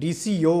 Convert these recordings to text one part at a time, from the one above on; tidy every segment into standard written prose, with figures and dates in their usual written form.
DCO,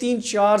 3-4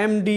MD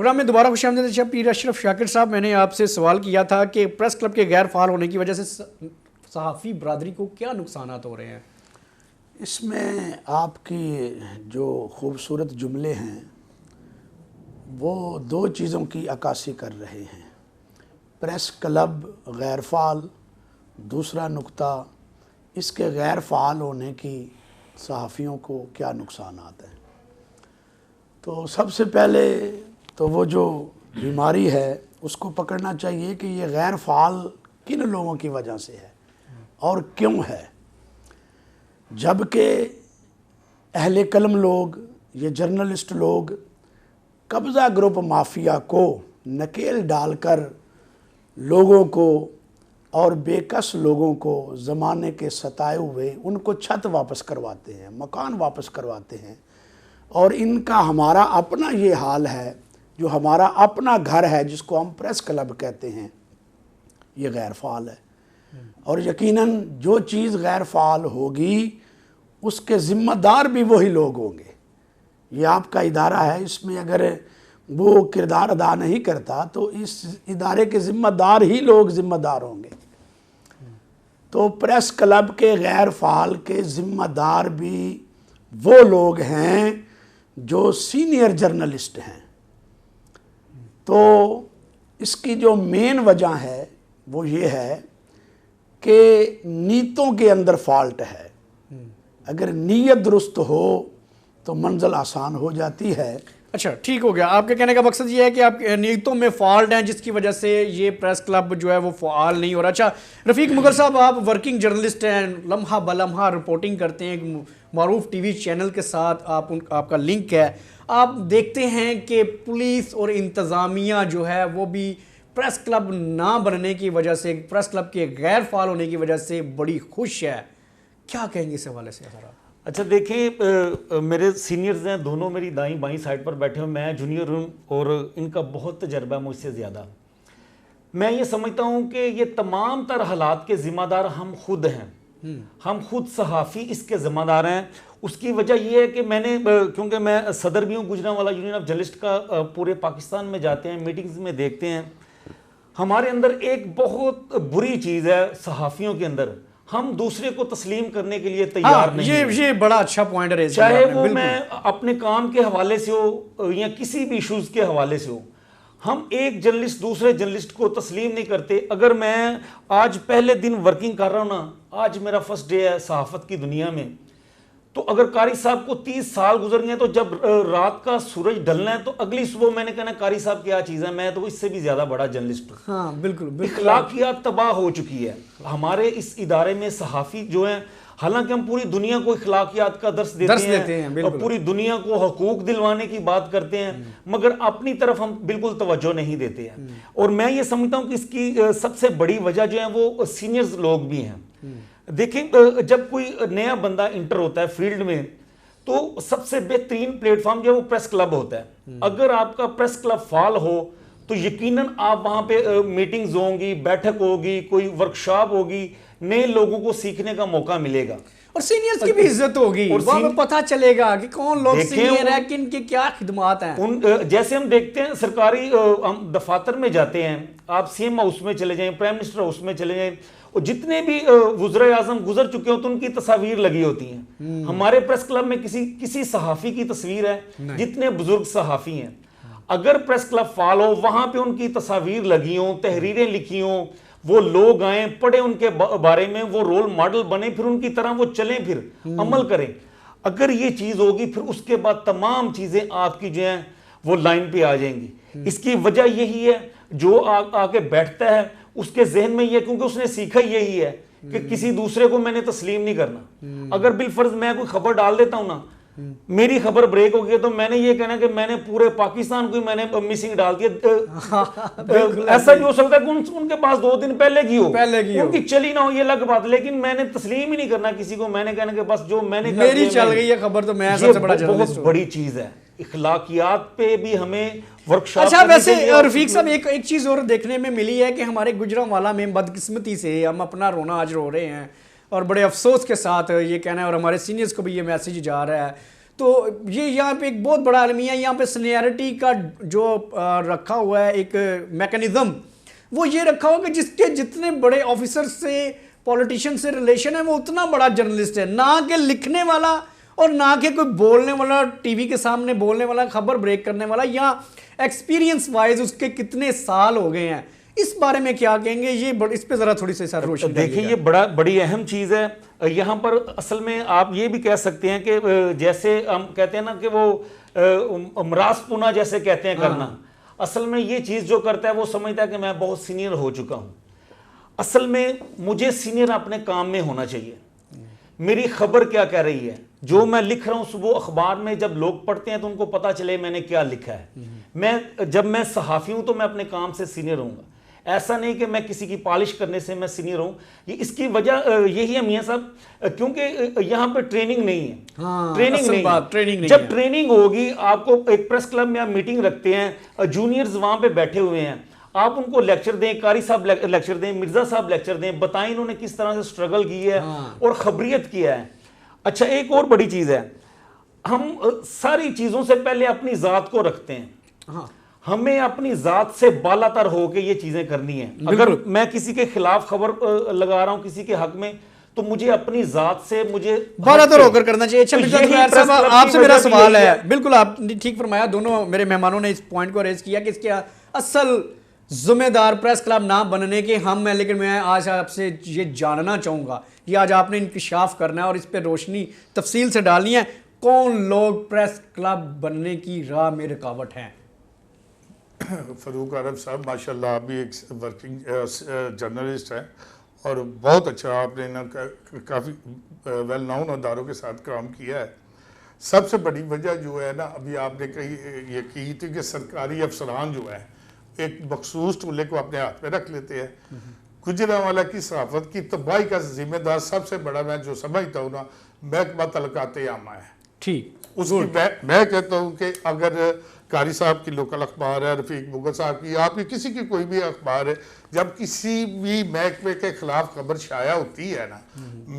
programme میں دوبارہ خوش آمدید اچھا پیر اشرف شاکر صاحب، میں نے آپ سے سوال کیا تھا کہ پریس کلب کے غیر فعال ہونے کی وجہ سے صحافی برادری کو کیا نقصانات ہو رہے ہیں؟ اس میں آپ کی جو خوبصورت جملے ہیں وہ دو چیزوں کی عکاسی کر رہے ہیں، پریس کلب غیر فعال، دوسرا نقطہ اس کے غیر فعال ہونے کی صحافیوں کو کیا نقصانات ہیں۔ تو سب سے پہلے تو وہ جو بیماری ہے اس کو پکڑنا چاہیے کہ یہ غیر فعال کن لوگوں کی وجہ سے ہے اور کیوں ہے، جبکہ اہل قلم لوگ، یہ جرنلسٹ لوگ قبضہ گروپ مافیا کو نکیل ڈال کر لوگوں کو اور بے کس لوگوں کو زمانے کے ستائے ہوئے ان کو چھت واپس کرواتے ہیں، مکان واپس کرواتے ہیں، اور ان کا ہمارا اپنا یہ حال ہے، جو ہمارا اپنا گھر ہے جس کو ہم پریس کلب کہتے ہیں، یہ غیر فعال ہے۔ اور یقیناً جو چیز غیر فعال ہوگی اس کے ذمہ دار بھی وہی لوگ ہوں گے۔ یہ آپ کا ادارہ ہے، اس میں اگر وہ کردار ادا نہیں کرتا تو اس ادارے کے ذمہ دار ہی لوگ ذمہ دار ہوں گے۔ تو پریس کلب کے غیر فعال کے ذمہ دار بھی وہ لوگ ہیں جو سینئر جرنلسٹ ہیں۔ تو اس کی جو مین وجہ ہے وہ یہ ہے کہ نیتوں کے اندر فالٹ ہے۔ اگر نیت درست ہو تو منزل آسان ہو جاتی ہے۔ اچھا ٹھیک ہو گیا، آپ کے کہنے کا مقصد یہ ہے کہ آپ نیتوں میں فالٹ ہیں جس کی وجہ سے یہ پریس کلب جو ہے وہ فعال نہیں ہو رہا۔ اچھا رفیق مغل صاحب، آپ ورکنگ جرنلسٹ ہیں، لمحہ بلمحہ رپورٹنگ کرتے ہیں، ایک معروف ٹی وی چینل کے ساتھ آپ کا لنک ہے، آپ دیکھتے ہیں کہ پولیس اور انتظامیہ جو ہے وہ بھی پریس کلب نہ بننے کی وجہ سے، پریس کلب کے غیر فعال ہونے کی وجہ سے بڑی خوش ہے، کیا کہیں گے اس حوالے سے سر آپ؟ اچھا دیکھیں، میرے سینئرز ہیں دونوں، میری دائیں بائیں سائڈ پر بیٹھے ہوئے، میں جونیئر ہوں اور ان کا بہت تجربہ ہے مجھ سے زیادہ۔ میں یہ سمجھتا ہوں کہ یہ تمام تر حالات کے ذمہ دار ہم خود ہیں، ہم خود صحافی اس کے ذمہ دار ہیں۔ اس کی وجہ یہ ہے کہ میں نے، کیونکہ میں صدر بھی ہوں گجرانوالہ یونین آف جرنلسٹ کا، پورے پاکستان میں جاتے ہیں، میٹنگز میں دیکھتے ہیں، ہمارے اندر ایک بہت بری چیز ہے صحافیوں کے اندر، ہم دوسرے کو تسلیم کرنے کے لیے تیار نہیں ہیں۔ یہ بڑا اچھا پوائنٹ ہے، چاہے وہ میں اپنے کام کے حوالے سے ہو یا کسی بھی ایشوز کے حوالے سے ہو، ہم ایک جرنلسٹ دوسرے جرنلسٹ کو تسلیم نہیں کرتے۔ اگر میں آج پہلے دن ورکنگ کر رہا ہوں نا، آج میرا فرسٹ ڈے ہے صحافت کی دنیا میں، تو اگر قاری صاحب کو 30 سال گزر گئے تو جب رات کا سورج ڈھلنا ہے تو اگلی صبح میں نے کہنا قاری صاحب کیا چیز ہے، میں تو اس سے بھی زیادہ بڑا جرنلسٹ ہوں۔ ہاں بالکل اخلاقیات تباہ ہو چکی ہے ہمارے اس ادارے میں۔ صحافی جو ہیں، حالانکہ ہم پوری دنیا کو اخلاقیات کا درس دیتے ہیں اور پوری دنیا کو حقوق دلوانے کی بات کرتے ہیں، مگر اپنی طرف ہم بالکل توجہ نہیں دیتے ہیں۔ اور میں یہ سمجھتا ہوں کہ اس کی سب سے بڑی وجہ جو ہے وہ سینئرز لوگ بھی ہیں۔ دیکھیں، جب کوئی نیا بندہ انٹر ہوتا ہے فیلڈ میں تو سب سے بہترین پلیٹ فارم جو ہے وہ پریس کلب ہوتا ہے۔ اگر آپ کا پریس کلب فعال ہو تو یقیناً آپ وہاں پہ میٹنگز ہوں گی، بیٹھک ہوگی، کوئی ورکشاپ ہوگی، نئے لوگوں کو سیکھنے کا موقع ملے گا، اور سینئرز کی بھی عزت ہوگی، وہاں پہ پتہ چلے گا کہ کون لوگ سینئر ہیں، کن کی کیا خدمات ہیں۔ جیسے ہم دیکھتے ہیں سرکاری دفاتر میں جاتے ہیں، آپ سی ایم ہاؤس میں چلے جائیں، پرائم منسٹر ہاؤس میں چلے جائیں، اور جتنے بھی وزراء اعظم گزر چکے ہوتے ہیں ان کی تصاویر لگی ہوتی ہیں۔ ہمارے پریس کلب میں کسی صحافی کی تصویر ہے؟ جتنے بزرگ صحافی ہیں، اگر پریس کلب فعال ہو، وہاں پہ ان کی تصاویر لگی ہوں، تحریریں لکھی ہوں، وہ لوگ آئیں پڑھیں ان کے بارے میں، وہ رول ماڈل بنے، پھر ان کی طرح وہ چلیں، پھر عمل کریں۔ اگر یہ چیز ہوگی پھر اس کے بعد تمام چیزیں آپ کی جو ہیں وہ لائن پہ آ جائیں گی۔ اس کی وجہ یہی ہے، جو آ کے بیٹھتا ہے اس کے ذہن میں یہ، کیونکہ اس نے سیکھا یہی ہے کہ کسی دوسرے کو میں نے تسلیم نہیں کرنا۔ اگر بالفرض میں کوئی خبر ڈال دیتا ہوں نا، میری خبر بریک ہو گئی تو میں نے یہ کہنا کہ میں نے پورے پاکستان کو میں نے مسنگ ڈال دیا۔ ایسا بھی ہو سکتا ہے کہ ان کے پاس 2 دن پہلے کی ہو، ان کی چلی نہ ہو، یہ الگ بات، لیکن میں نے تسلیم ہی نہیں کرنا کسی کو، میں نے کہنا کہ بس جو میں نے میری چل گئی ہے خبر تو میں سب سے بڑا جرنلسٹ ہوں۔ بہت بڑی چیز ہے، اخلاقیات پہ بھی ہمیں ورکشاپ۔ اچھا ویسے رفیق صاحب ایک چیز اور دیکھنے میں ملی ہے کہ ہمارے گجرانوالہ میں بدقسمتی سے ہم اپنا رونا آج رو رہے ہیں، اور بڑے افسوس کے ساتھ یہ کہنا ہے، اور ہمارے سینئرز کو بھی یہ میسیج جا رہا ہے، تو یہ یہاں پہ ایک بہت بڑا المیہ یہاں پہ سینیئرٹی کا جو رکھا ہوا ہے ایک میکنزم، وہ یہ رکھا ہوا کہ جس کے جتنے بڑے آفیسر سے پولیٹیشین سے ریلیشن ہے وہ اتنا بڑا جرنلسٹ ہے، نہ کہ لکھنے والا اور نہ کہ کوئی بولنے والا، ٹی وی کے سامنے بولنے والا، خبر بریک کرنے والا، یا ایکسپیرینس وائز اس کے کتنے سال ہو گئے ہیں. اس بارے میں کیا کہیں گے؟ یہ اس پہ ذرا تھوڑی سی سر روشنی دیکھیں، یہ بڑی اہم چیز ہے. یہاں پر اصل میں آپ یہ بھی کہہ سکتے ہیں کہ جیسے ہم کہتے ہیں نا کہ وہ امراض پونا جیسے کہتے ہیں کرنا، اصل میں یہ چیز جو کرتا ہے وہ سمجھتا ہے کہ میں بہت سینئر ہو چکا ہوں. اصل میں مجھے سینئر اپنے کام میں ہونا چاہیے. میری خبر کیا کہہ رہی ہے، جو میں لکھ رہا ہوں صبح اخبار میں جب لوگ پڑھتے ہیں تو ان کو پتا چلے میں نے کیا لکھا ہے. جب میں صحافی ہوں تو میں اپنے کام سے سینئر ہوں گا. ایسا نہیں کہ میں کسی کی پالش کرنے سے میں سینئر ہوں. اس کی وجہ یہی ہے میاں صاحب، کیونکہ یہاں پہ ٹریننگ نہیں ہے. ٹریننگ نہیں. جب ٹریننگ ہوگی، آپ کو ایک پریس کلب میں آپ میٹنگ رکھتے ہیں، جونیئرز وہاں پہ بیٹھے ہوئے ہیں، آپ ان کو لیکچر دیں، قاری صاحب لیکچر دیں، مرزا صاحب لیکچر دیں، بتائیں انہوں نے کس طرح سے سٹرگل کی ہے اور خبریت کیا ہے. اچھا، ایک اور بڑی چیز ہے، ہم ساری چیزوں سے پہلے اپنی ذات کو رکھتے ہیں. ہمیں اپنی ذات سے بالا تر ہو کے یہ چیزیں کرنی ہیں. اگر میں کسی کے خلاف خبر لگا رہا ہوں کسی کے حق میں، تو مجھے اپنی ذات سے مجھے بالا تر ہو کر کرنا چاہیے. اچھا مرزا زبیر صاحب، آپ سے میرا سوال ہے، بالکل آپ نے ٹھیک فرمایا، دونوں میرے مہمانوں نے اس پوائنٹ کو ریز کیا کہ اس کے اصل ذمہ دار پریس کلب نہ بننے کے ہم ہیں. لیکن میں آج آپ سے یہ جاننا چاہوں گا، یہ آج آپ نے انکشاف کرنا ہے اور اس پہ روشنی تفصیل سے ڈالنی ہے، کون لوگ پریس کلب بننے کی راہ میں رکاوٹ ہیں؟ فاروق عرب صاحب ماشاءاللہ آپ بھی ایک ورکنگ جرنلسٹ ہیں اور بہت اچھا آپ نے کافی ویل ناؤن اداروں کے ساتھ کام کیا ہے. سب سے بڑی وجہ جو ہے نا، ابھی آپ نے یہ کی تھی کہ سرکاری افسران جو ہے ایک مخصوص ٹولے کو اپنے ہاتھ میں رکھ لیتے ہیں. گجرانوالہ کی صحافت کی تباہی کا ذمہ دار سب سے بڑا میں جو سمجھتا ہوں نا، محکمہ تعلقات عامہ ہے. ٹھیک، اس کی میں کہتا ہوں کہ اگر قاری صاحب کی لوکل اخبار ہے، رفیق مغل صاحب کی، آپ کی کسی کی کوئی بھی اخبار ہے، جب کسی بھی محکمے کے خلاف خبر شائع ہوتی ہے نا،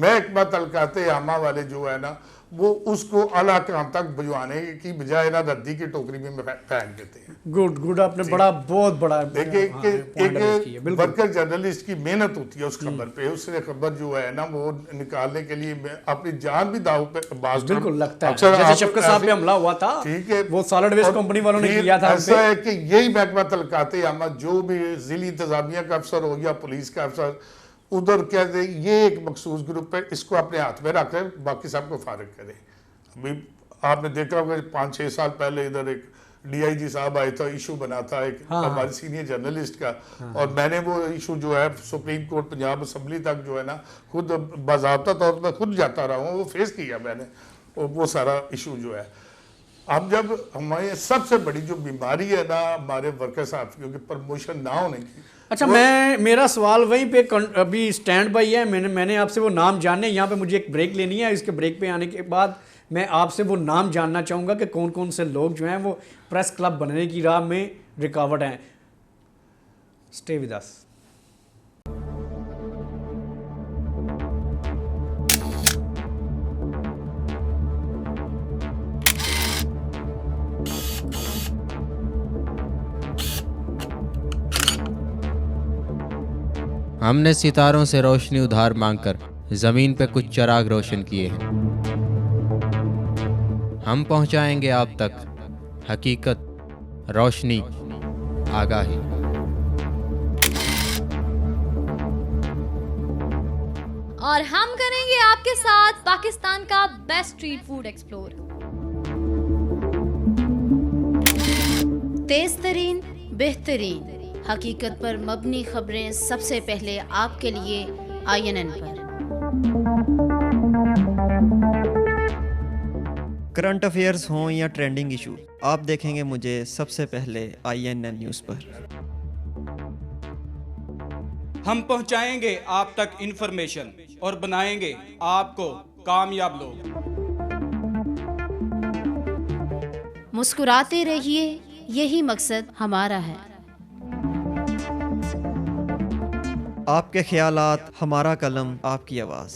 محکمہ تعلقات عامہ والے جو ہے نا، وہ اس کو اعلیٰ کام تک بھجوانے کی بجائے نا ردی کی ٹوکری میں پھینک دیتے ہیں. گڈ، آپ نے بہت بڑا دیکھیں کہ ایک ورکر جرنلسٹ کی محنت ہوتی ہے اس خبر پہ، اس سے خبر جو ہے نا وہ نکالنے کے لیے اپنی جان بھی داؤ پہ باز بالکل لگتا ہے. جیسے شفقت صاحب پہ حملہ ہوا تھا، ٹھیک ہے، وہ سالڈ ویسٹ کمپنی والوں نے کیا تھا. ایسا ہے کہ یہی محکمہ تعلقات عامہ جو بھی ضلعی انتظامیہ کا افسر ہو یا پولیس کا افسر ادھر کہتے ہیں یہ ایک مخصوص گروپ ہے، اس کو اپنے ہاتھ میں رکھ لیں، باقی سب کو فارغ کریں. ابھی آپ نے دیکھا ہوگا 5-6 سال پہلے ادھر ایک ڈی آئی جی صاحب آئے تھا، ایشو بنا تھا ایک ہمارے سینئر جرنلسٹ کا، اور میں نے وہ ایشو جو ہے سپریم کورٹ پنجاب اسمبلی تک جو ہے نا خود باضابطہ طور پر خود جاتا رہا ہوں، وہ فیس کیا میں نے وہ سارا ایشو جو ہے. اب جب ہمارے سب سے بڑی جو بیماری ہے نا ہمارے ورکر صحافیوں کی پروموشن نہ ہونے کی. اچھا، میرا سوال وہیں پہ ابھی سٹینڈ بائی ہے. میں نے آپ سے وہ نام جاننے، یہاں پہ مجھے ایک بریک لینی ہے. اس کے بریک پہ آنے کے بعد میں آپ سے وہ نام جاننا چاہوں گا کہ کون کون سے لوگ جو ہیں وہ پریس کلب بننے کی راہ میں رکاوٹ ہیں. Stay with us. ہم نے ستاروں سے روشنی ادھار مانگ کر زمین پہ کچھ چراغ روشن کیے ہیں. ہم پہنچائیں گے آپ تک حقیقت، روشنی، آگاہی. اور ہم کریں گے آپ کے ساتھ پاکستان کا بیسٹ اسٹریٹ فوڈ ایکسپلور. تیز ترین، بہترین، حقیقت پر مبنی خبریں سب سے پہلے آپ کے لیے INN پر. کرنٹ افیئرز ہوں یا ٹرینڈنگ ایشو، آپ دیکھیں گے مجھے سب سے پہلے INN نیوز پر. ہم پہنچائیں گے آپ تک انفارمیشن اور بنائیں گے آپ کو کامیاب لوگ. مسکراتے رہیے، یہی مقصد ہمارا ہے. آپ کے خیالات، ہمارا قلم، آپ کی آواز.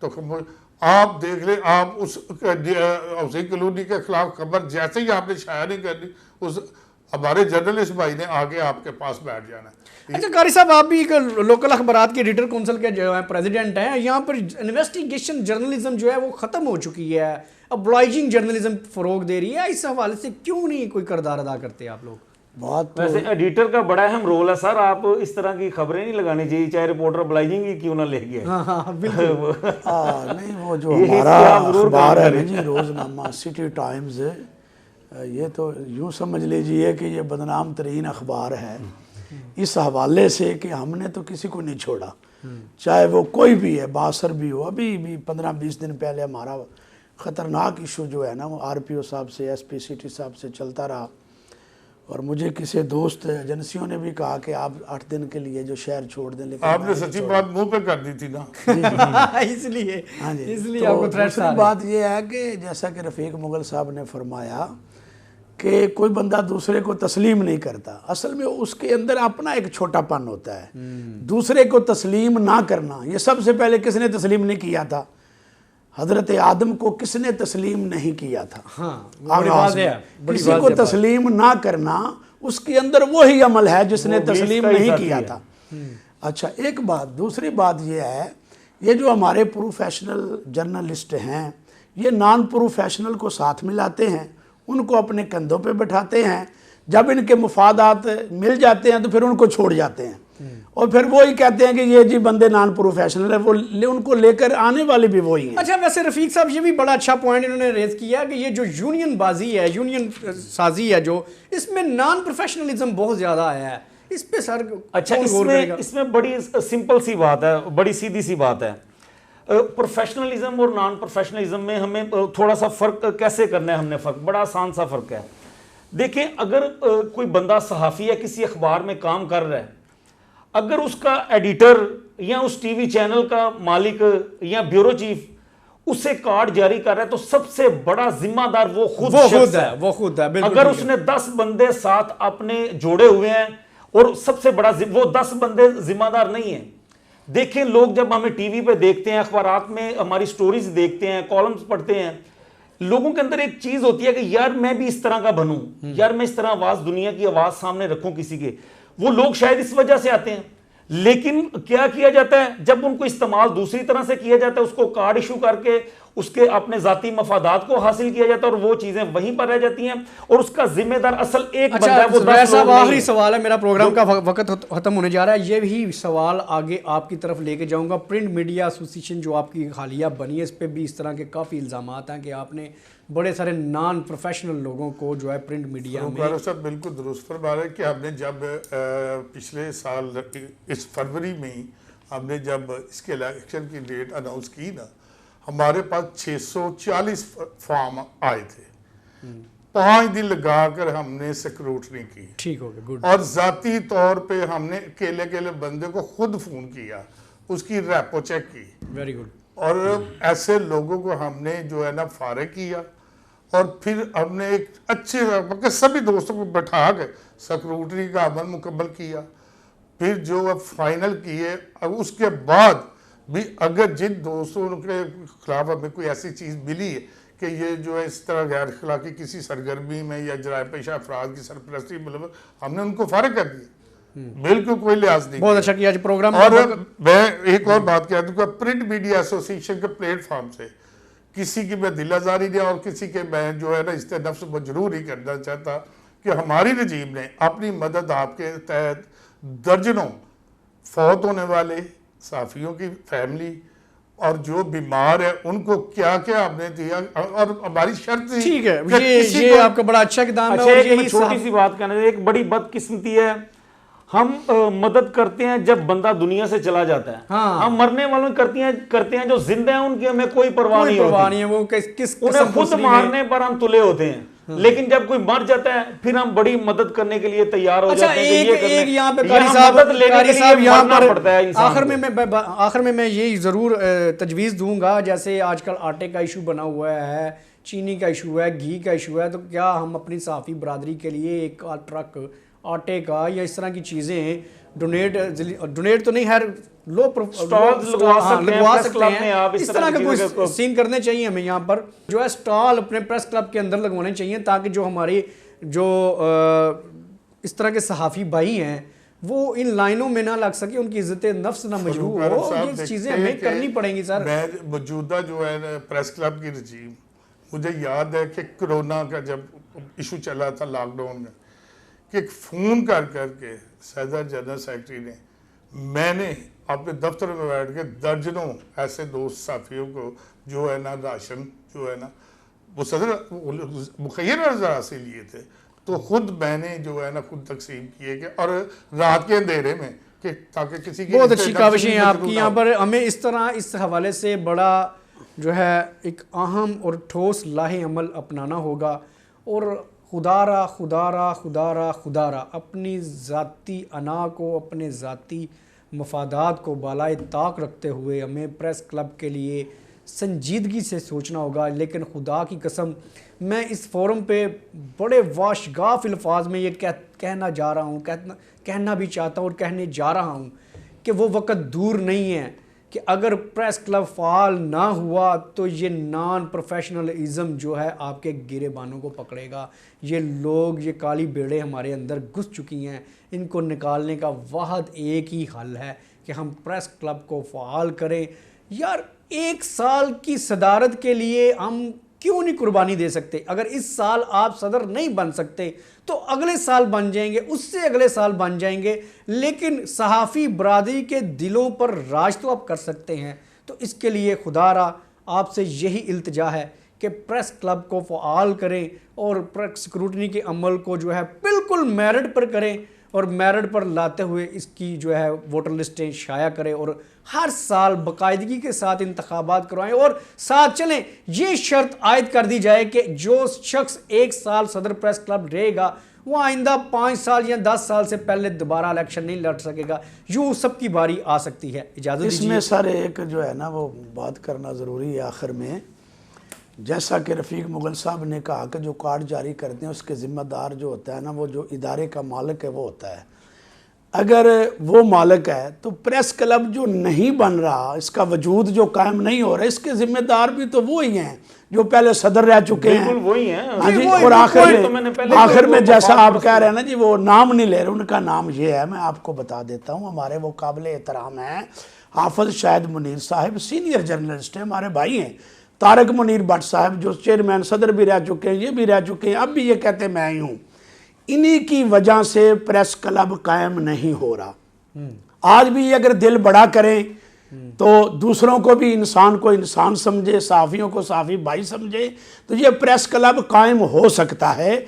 تو آپ دیکھ لیں، آپ اس ہاؤسنگ کالونی کے خلاف خبر جیسے ہی آپ نے شائع نہیں کرنی، اس ہمارے جرنلسٹ بھائی نے آگے آپ کے پاس بیٹھ جانا ہے۔ اچھا قاری صاحب، آپ بھی ایک لوکل اخبارات کے ایڈیٹر کونسل کے جو ہے پریزیڈنٹ ہیں، یہاں پر انویسٹیگیشن جرنلزم جو ہے وہ ختم ہو چکی ہے، ابلائجنگ جرنلزم فروغ دے رہی ہے، اس حوالے سے کیوں نہیں کوئی کردار ادا کرتے آپ لوگ؟ بات ویسے ایڈیٹر کا بڑا اہم رول ہے سر، آپ اس طرح کی خبریں نہیں لگانی چاہیے، چاہے رپورٹر ابلائجنگ ہی کیوں نہ لے گیا۔ ہاں بالکل نہیں، وہ جو ہمارا اخبار ہے نا جی روزنامہ سٹی ٹائمز، یہ تو یوں سمجھ لیجئے کہ یہ بدنام ترین اخبار ہے اس حوالے سے کہ ہم نے تو کسی کو نہیں چھوڑا، چاہے وہ کوئی بھی ہے، باثر بھی ہو۔ ابھی بھی 15-20 دن پہلے ہمارا خطرناک ایشو جو ہے نا وہ RPO صاحب سے، SP سٹی صاحب سے چلتا رہا، اور مجھے کسی دوست ایجنسیوں نے بھی کہا کہ آپ 8 دن کے لیے جو شہر چھوڑ دیں، لیکن آپ نے سچی بات منہ پہ کر دی تھی نا۔ اس لیے ہاں جی، اس لیے آپ کو تھریٹس آ دوسری رہے ہیں۔ بات یہ ہے کہ جیسا کہ رفیق مغل صاحب نے فرمایا کہ کوئی بندہ دوسرے کو تسلیم نہیں کرتا، اصل میں اس کے اندر اپنا ایک چھوٹا پن ہوتا ہے۔ دوسرے کو تسلیم نہ کرنا، یہ سب سے پہلے کس نے تسلیم نہیں کیا تھا؟ حضرت آدم کو کس نے تسلیم نہیں کیا تھا؟ آغاز میں کسی کو تسلیم نہ کرنا، اس کے اندر وہی عمل ہے جس نے تسلیم نہیں کیا تھا۔ اچھا ایک بات، دوسری بات یہ ہے، یہ جو ہمارے پروفیشنل جرنلسٹ ہیں یہ نان پروفیشنل کو ساتھ ملاتے ہیں، ان کو اپنے کندھوں پہ بٹھاتے ہیں، جب ان کے مفادات مل جاتے ہیں تو پھر ان کو چھوڑ جاتے ہیں، اور پھر وہی کہتے ہیں کہ یہ جی بندے نان پروفیشنل ہے، وہ ان کو لے کر آنے والے بھی وہی ہیں۔ اچھا ویسے رفیق صاحب یہ بھی بڑا اچھا پوائنٹ انہوں نے ریز کیا کہ یہ جو یونین بازی ہے، یونین سازی ہے، جو اس میں نان پروفیشنلزم بہت زیادہ آیا ہے، اس پہ سر اچھا اس میں بڑی سمپل سی بات ہے، بڑی سیدھی سی بات ہے، پروفیشنلزم اور نان پروفیشنلزم میں ہمیں تھوڑا سا فرق کیسے کرنا ہے، ہم نے فرق بڑا آسان سا فرق ہے۔ دیکھیں اگر کوئی بندہ صحافی ہے کسی اخبار میں کام کر رہا ہے، اگر اس کا ایڈیٹر یا اس ٹی وی چینل کا مالک یا بیورو چیف اسے کارڈ جاری کر رہا ہے تو سب سے بڑا ذمہ دار وہ خود ہے، وہ خود ہے۔ اگر اس نے 10 بندے ساتھ اپنے جوڑے ہوئے ہیں اور سب سے بڑا وہ 10 بندے ذمہ دار نہیں ہیں۔ دیکھیں لوگ جب ہمیں ٹی وی پہ دیکھتے ہیں، اخبارات میں ہماری سٹوریز دیکھتے ہیں، کالمز پڑھتے ہیں، لوگوں کے اندر ایک چیز ہوتی ہے کہ یار میں بھی اس طرح کا بنوں، یار میں اس طرح آواز، دنیا کی آواز سامنے رکھوں کسی کے، وہ لوگ شاید اس وجہ سے آتے ہیں۔ لیکن کیا کیا جاتا ہے جب ان کو استعمال دوسری طرح سے کیا جاتا ہے، اس کو کارڈ ایشو کر کے اس کے اپنے ذاتی مفادات کو حاصل کیا جاتا ہے، اور وہ چیزیں وہیں پر رہ جاتی ہیں، اور اس کا ذمہ دار اصل ایک بندہ ہے، وہ 10 لوگ صاحب نہیں آخری ہیں۔ سوال ہے میرا، پروگرام کا وقت ختم ہونے جا رہا ہے، یہ بھی سوال آگے آپ کی طرف لے کے جاؤں گا۔ پرنٹ میڈیا ایسوسیشن جو آپ کی حالیہ بنی ہے، اس پہ بھی اس طرح کے کافی الزامات ہیں کہ آپ نے بڑے سارے نان پروفیشنل لوگوں کو جو ہے پرنٹ میڈیا میں۔ صاحب بالکل درست فرما رہے ہیں کہ ہم نے جب پچھلے سال اس فروری میں ہم نے جب اس کے الیکشن کی ڈیٹ اناؤنس کی نا، ہمارے پاس 640 فارم آئے تھے، 5 دن لگا کر ہم نے سیکروٹری کی، ٹھیک ہو گیا، گڈ۔ اور ذاتی طور پہ ہم نے اکیلے بندے کو خود فون کیا، اس کی ریپو چیک کی، ویری گڈ۔ اور ایسے لوگوں کو ہم نے جو ہے نا فارغ کیا، اور پھر ہم نے ایک اچھے سبھی دوستوں کو بٹھا کے سیکروٹری کا عمل مکمل کیا، پھر جو اب فائنل کیے، اس کے بعد بھی اگر جن دوستوں کے خلاف ہمیں کوئی ایسی چیز ملی ہے کہ یہ جو ہے اس طرح غیر اخلاقی کسی سرگرمی میں یا جرائم پیشہ افراد کی سرپرستی ملوث، ہم نے ان کو فارغ کر دیا، بالکل کوئی لحاظ نہیں۔ بہت اچھا کیا پروگرام۔ اور میں ایک اور بات کہہ دوں گا، پرنٹ میڈیا ایسوسیشن کے پلیٹ فارم سے کسی کی میں دل آزاری نہیں اور کسی کے میں جو ہے نا اس نفس مجرور ہی کرنا چاہتا کہ ہماری رجیم نے اپنی مدد آپ کے تحت درجنوں فوت ہونے والے صحافیوں کی فیملی اور جو بیمار ہے ان کو کیا کیا ہم نے دیا، اور ہماری شرط تھی ٹھیک ہے، یہ آپ کا بڑا اچھا اقدام ہے۔ اچھا اور ایک چھوٹی سی بات کہنا ہے، ایک بڑی بدقسمتی ہے، ہم مدد کرتے ہیں جب بندہ دنیا سے چلا جاتا ہے، ہم مرنے والوں کرتے ہیں جو زندہ ہیں ان کی ہمیں کوئی پرواہ نہیں ہوتی، وہ کس انہیں خود مارنے پر ہم تلے ہوتے ہیں، لیکن جب کوئی مر جاتا ہے پھر ہم بڑی مدد کرنے کے لیے تیار ہو جاتے ہیں کہ یہ کرنے، یہاں پہ مدد لینے کے لیے مرنا پڑتا ہے انسان کو۔ آخر میں یہی ضرور تجویز دوں گا، جیسے آج کل آٹے کا ایشو بنا ہوا ہے، چینی کا ایشو ہے، گھی کا ایشو ہے، تو کیا ہم اپنی صحافی برادری کے لیے ایک ٹرک آٹے کا یا اس طرح کی چیزیں ڈونیٹ تو نہیں، ہر لو سٹالز لگوا سکتے ہیں پریس کلب میں، آپ اس طرح کے کوئی سین کرنے چاہیے ہمیں یہاں پر جو ہے سٹال اپنے پریس کلب کے اندر لگوانے چاہیے، تاکہ جو ہماری جو اس طرح کے صحافی بھائی ہیں وہ ان لائنوں میں نہ لگ سکے، ان کی عزت نفس نہ مجروح ہو، یہ چیزیں ہمیں کرنی پڑیں گی سر۔ میں موجودہ جو ہے پریس کلب کی رجیم، مجھے یاد ہے کہ کرونا کا جب ایشو چلا تھا لاک ڈاؤن میں، کہ ایک فون کر کے صدر جنرل سیکرٹری نے، میں نے اپنے دفتر میں بیٹھ کے درجنوں ایسے دوست صحافیوں کو جو ہے نا راشن جو ہے نا وہ صدر مخیر نظر سے لیے تھے، تو خود میں نے جو ہے نا خود تقسیم کیے کہ اور رات کے اندھیرے میں کہ تاکہ کسی کی بہت اچھی کاوشیں ہیں آپ کی یہاں پر۔ ہمیں اس طرح اس حوالے سے بڑا جو ہے ایک اہم اور ٹھوس لاہ عمل اپنانا ہوگا، اور خدا را اپنی ذاتی انا کو، اپنے ذاتی مفادات کو بالائے طاق رکھتے ہوئے ہمیں پریس کلب کے لیے سنجیدگی سے سوچنا ہوگا۔ لیکن خدا کی قسم میں اس فورم پہ بڑے واشگاف الفاظ میں یہ کہنا جا رہا ہوں، کہنا بھی چاہتا ہوں اور کہنے جا رہا ہوں کہ وہ وقت دور نہیں ہے کہ اگر پریس کلب فعال نہ ہوا تو یہ نان پروفیشنلزم جو ہے آپ کے گرے بانوں کو پکڑے گا۔ یہ لوگ، یہ کالی بیڑے ہمارے اندر گھس چکی ہیں، ان کو نکالنے کا واحد ایک ہی حل ہے کہ ہم پریس کلب کو فعال کریں۔ یار 1 سال کی صدارت کے لیے ہم کیوں نہیں قربانی دے سکتے؟ اگر اس سال آپ صدر نہیں بن سکتے تو اگلے سال بن جائیں گے، اس سے اگلے سال بن جائیں گے، لیکن صحافی برادری کے دلوں پر راج تو آپ کر سکتے ہیں۔ تو اس کے لیے خدا را آپ سے یہی التجا ہے کہ پریس کلب کو فعال کریں اور سکروٹنی کے عمل کو جو ہے بالکل میرٹ پر کریں، اور میرٹ پر لاتے ہوئے اس کی جو ہے ووٹر لسٹیں شائع کریں، اور ہر سال باقاعدگی کے ساتھ انتخابات کروائیں، اور ساتھ چلیں یہ شرط عائد کر دی جائے کہ جو شخص 1 سال صدر پریس کلب رہے گا وہ آئندہ 5 سال یا 10 سال سے پہلے دوبارہ الیکشن نہیں لڑ سکے گا۔ یوں سب کی باری آ سکتی ہے۔ اجازت اس میں سر ایک جو ہے نا وہ بات کرنا ضروری ہے آخر میں، جیسا کہ رفیق مغل صاحب نے کہا کہ جو کارڈ جاری کرتے ہیں اس کے ذمہ دار جو ہوتا ہے نا، وہ جو ادارے کا مالک ہے وہ ہوتا ہے۔ اگر وہ مالک ہے تو پریس کلب جو نہیں بن رہا، اس کا وجود جو قائم نہیں ہو رہا، اس کے ذمہ دار بھی تو وہی ہیں جو پہلے صدر رہ چکے ہیں۔ بالکل وہی ہیں۔ ہاں جی، اور آخر میں جیسا آپ کہہ رہے ہیں نا جی، وہ نام نہیں لے رہے، ان کا نام یہ ہے، میں آپ کو بتا دیتا ہوں۔ ہمارے وہ قابل احترام ہیں حافظ شاہد منیر صاحب، سینئر جرنلسٹ ہیں، ہمارے بھائی ہیں۔ طارق منیر بٹ صاحب جو چیئرمین صدر بھی رہ چکے ہیں، یہ بھی رہ چکے ہیں، اب بھی یہ کہتے ہیں میں ہی ہوں۔ انہی کی وجہ سے پریس کلب قائم نہیں ہو رہا۔ آج بھی اگر دل بڑا کریں تو دوسروں کو بھی انسان کو انسان سمجھے، صحافیوں کو صحافی بھائی سمجھے، تو یہ پریس کلب قائم ہو سکتا ہے۔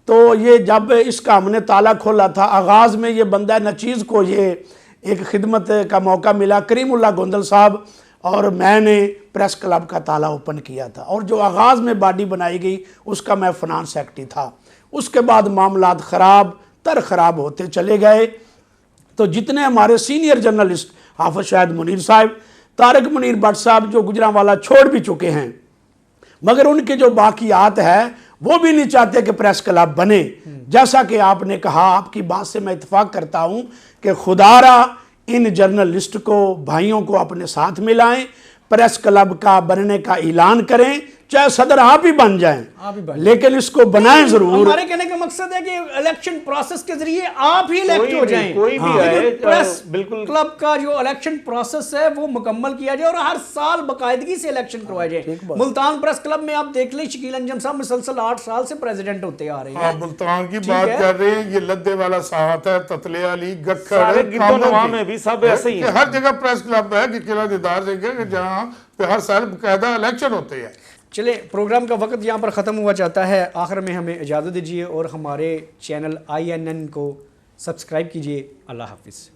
تو یہ جب اس کا ہم نے تالا کھولا تھا، آغاز میں یہ بندہ نچیز کو یہ ایک خدمت کا موقع ملا، کریم اللہ گوندل صاحب اور میں نے پریس کلب کا تالا اوپن کیا تھا، اور جو آغاز میں باڈی بنائی گئی اس کا میں فنانس سیکرٹری تھا۔ اس کے بعد معاملات خراب ہوتے چلے گئے، تو جتنے ہمارے سینئر جرنلسٹ حافظ شاہد منیر صاحب، طارق منیر بٹ صاحب جو گجرانوالا چھوڑ بھی چکے ہیں، مگر ان کے جو باقیات ہے وہ بھی نہیں چاہتے کہ پریس کلب بنے۔ جیسا کہ آپ نے کہا، آپ کی بات سے میں اتفاق کرتا ہوں کہ خدا را ان جرنلسٹ کو، بھائیوں کو اپنے ساتھ ملائیں، پریس کلب کا بننے کا اعلان کریں، چاہے صدر آپ ہی بن جائیں، لیکن اس کو بنائیں ضرور۔ ہمارے کہنے کا مقصد ہے کہ الیکشن پروسیس کے ذریعے آپ ہی الیکٹ ہو جائیں، کوئی بھی آئے، پریس بالکل کلب کا جو الیکشن پروسیس ہے وہ مکمل کیا جائے، اور ہر سال باقاعدگی سے الیکشن کروائے جائے۔ ملتان پریس کلب میں آپ دیکھ لیں، شکیل انجم صاحب مسلسل 8 سال سے پریزیڈنٹ ہوتے آ رہے ہیں۔ ملتان کی بات کر رہے ہیں، یہ لدے والا ساحت ہے، تتلے علی، گکھڑ، میں بھی سب ایسے ہی ہیں۔ ہر جگہ پریس کلب ہے کہ قلعہ دیدار جگہ جہاں پہ ہر سال باقاعدہ الیکشن ہوتے ہیں۔ چلیں، پروگرام کا وقت یہاں پر ختم ہوا چاہتا ہے، آخر میں ہمیں اجازت دیجیے اور ہمارے چینل INN کو سبسکرائب کیجیے۔ اللہ حافظ۔